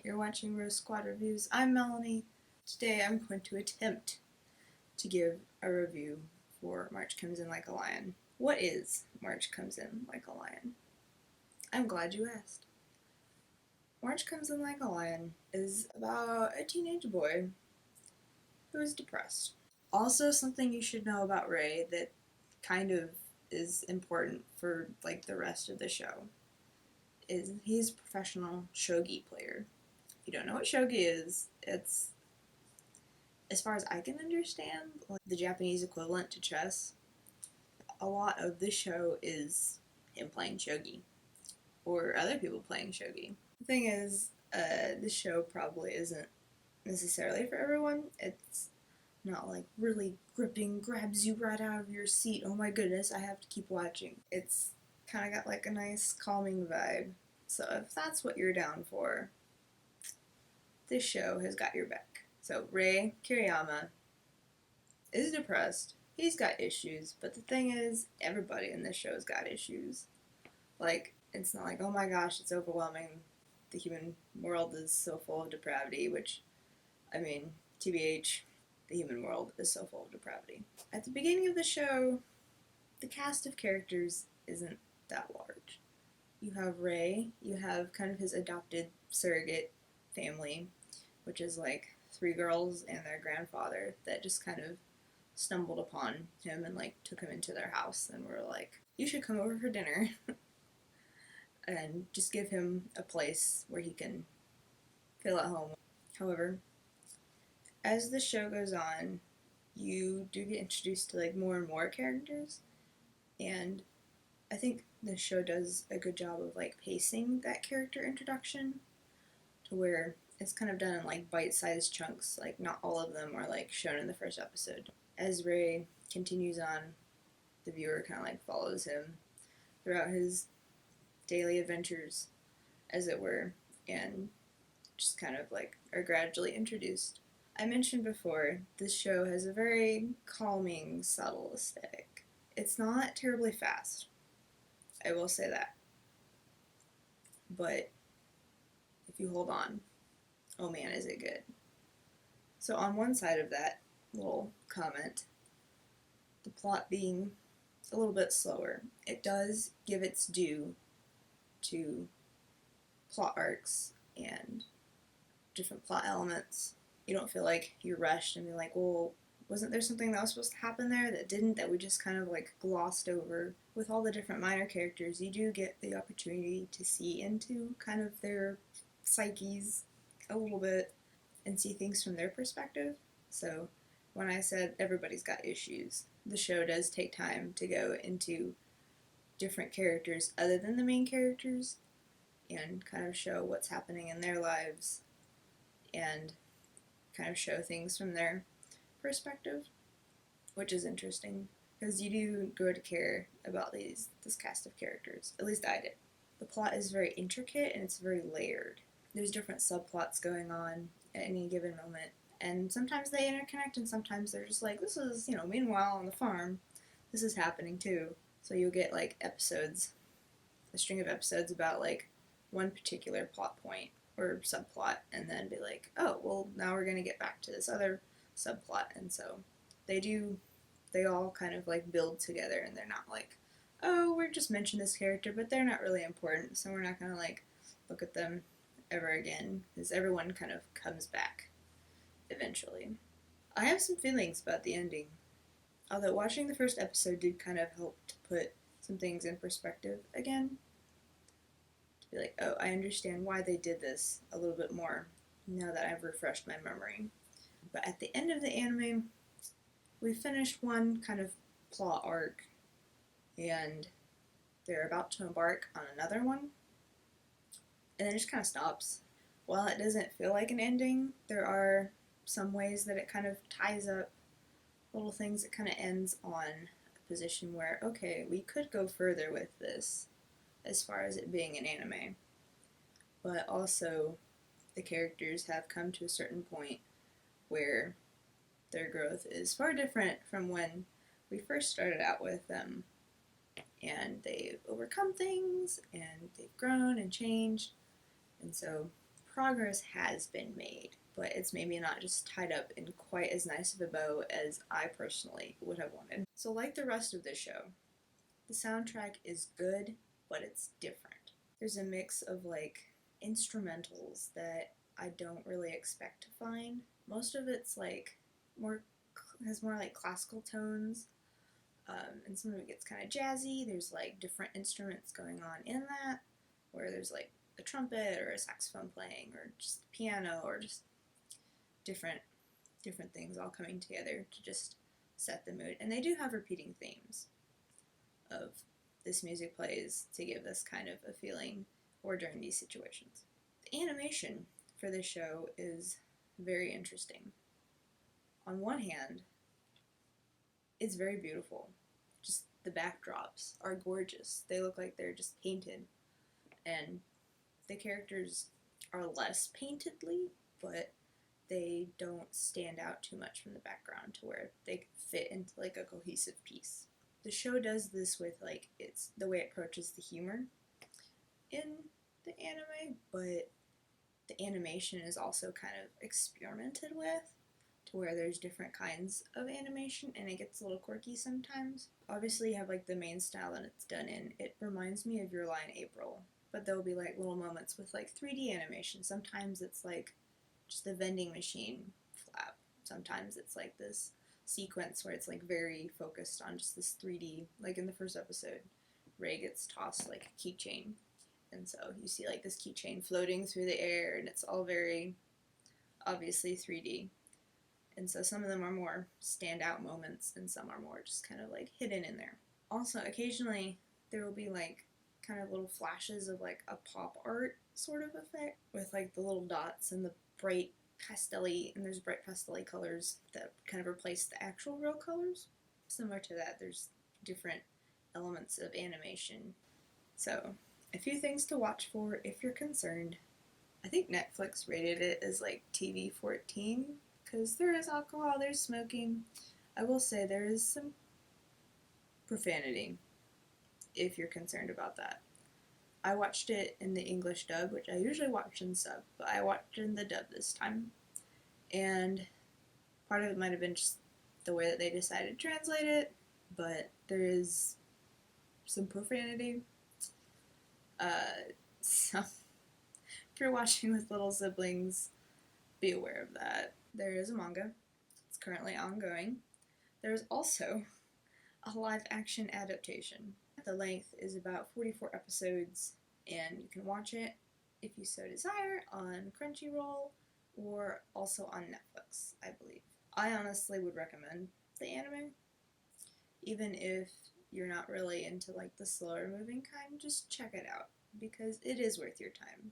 You're watching Rose Squad Reviews. I'm Melanie. Today I'm going to attempt to give a review for March Comes In Like a Lion. What is March Comes In Like a Lion? I'm glad you asked. March Comes In Like a Lion is about a teenage boy who is depressed. Also, something you should know about Ray that kind of is important for like the rest of the show is he's a professional shogi player. If you don't know what shogi is, it's, as far as I can understand, like the Japanese equivalent to chess. A lot of the show is him playing shogi or other people playing shogi. The thing is, this show probably isn't necessarily for everyone. It's not like really gripping, grabs you right out of your seat. Oh my goodness, I have to keep watching. It's kind of got like a nice calming vibe. So if that's what you're down for, this show has got your back. So Rei Kiriyama is depressed. He's got issues, but the thing is, everybody in this show's got issues. Like, it's not like, oh my gosh, it's overwhelming. The human world is so full of depravity, which, I mean, TBH, the human world is so full of depravity. At the beginning of the show, the cast of characters isn't that large. You have Ray, you have kind of his adopted surrogate family, which is like 3 girls and their grandfather that just kind of stumbled upon him and like took him into their house and were like, you should come over for dinner and just give him a place where he can feel at home. However, as the show goes on, you do get introduced to like more and more characters, and I think the show does a good job of like pacing that character introduction to where it's kind of done in like bite-sized chunks. Like not all of them are like shown in the first episode. As Ray continues on, the viewer kind of like follows him throughout his daily adventures, as it were, and just kind of like are gradually introduced. I mentioned before, this show has a very calming, subtle aesthetic. It's not terribly fast, I will say that. But if you hold on, oh man, is it good. So on one side of that little comment, the plot being a little bit slower, it does give its due to plot arcs and different plot elements. You don't feel like you're rushed and be like, well, wasn't there something that was supposed to happen there that didn't, that we just kind of like glossed over? With all the different minor characters, you do get the opportunity to see into kind of their psyches a little bit and see things from their perspective. So when I said everybody's got issues, the show does take time to go into different characters other than the main characters and kind of show what's happening in their lives and kind of show things from their perspective, which is interesting because you do grow to care about this cast of characters. At least I did. The plot is very intricate and it's very layered. There's different subplots going on at any given moment, and sometimes they interconnect and sometimes they're just like, this is, meanwhile on the farm, this is happening too. So you'll get like episodes, a string of episodes about like one particular plot point or subplot, and then be like, oh, well, now we're going to get back to this other subplot. And so they all kind of like build together, and they're not like, oh, we're just mentioning this character, but they're not really important, so we're not going to like look at them ever again, because everyone kind of comes back eventually. I have some feelings about the ending, although watching the first episode did kind of help to put some things in perspective again. Be like, oh, I understand why they did this a little bit more now that I've refreshed my memory. But at the end of the anime, we finished one kind of plot arc, and they're about to embark on another one, and then it just kind of stops. While it doesn't feel like an ending, there are some ways that it kind of ties up little things. It kind of ends on a position where, okay, we could go further with this as far as it being an anime. But also, the characters have come to a certain point where their growth is far different from when we first started out with them. And they've overcome things, and they've grown and changed. And so, progress has been made, but it's maybe not just tied up in quite as nice of a bow as I personally would have wanted. So, like the rest of the show, the soundtrack is good, but it's different. There's a mix of like instrumentals that I don't really expect to find. Most of it's like more has more like classical tones, and some of it gets kind of jazzy. There's like different instruments going on in that, where there's like a trumpet or a saxophone playing, or just piano, or just different things all coming together to just set the mood. And they do have repeating themes of this music plays to give this kind of a feeling or during these situations. The animation for this show is very interesting. On one hand, it's very beautiful. Just the backdrops are gorgeous. They look like they're just painted. And the characters are less paintedly, but they don't stand out too much from the background to where they fit into like a cohesive piece. The show does this with like it's the way it approaches the humor in the anime, but the animation is also kind of experimented with to where there's different kinds of animation and it gets a little quirky sometimes. Obviously you have like the main style that it's done in. It reminds me of Your Lie in April, but there'll be like little moments with like 3D animation. Sometimes it's like just the vending machine flap. Sometimes it's like this sequence where it's like very focused on just this 3D. Like in the first episode, Ray gets tossed like a keychain, and so you see like this keychain floating through the air, and it's all very obviously 3D. And so some of them are more standout moments, and some are more just kind of like hidden in there. Also, occasionally there will be like kind of little flashes of like a pop art sort of effect with like the little dots and the bright pastel-y, and there's bright pastel-y colors that kind of replace the actual real colors. Similar to that, there's different elements of animation. So, a few things to watch for if you're concerned. I think Netflix rated it as like TV-14 because there is alcohol, there's smoking. I will say there is some profanity if you're concerned about that. I watched it in the English dub, which I usually watch in sub, but I watched in the dub this time. And part of it might have been just the way that they decided to translate it, but there is some profanity. So if you're watching with little siblings, be aware of that. There is a manga. It's currently ongoing. There's also a live action adaptation. The length is about 44 episodes, and you can watch it if you so desire on Crunchyroll or also on Netflix, I believe. I honestly would recommend the anime, even if you're not really into like the slower moving kind. Just check it out because it is worth your time.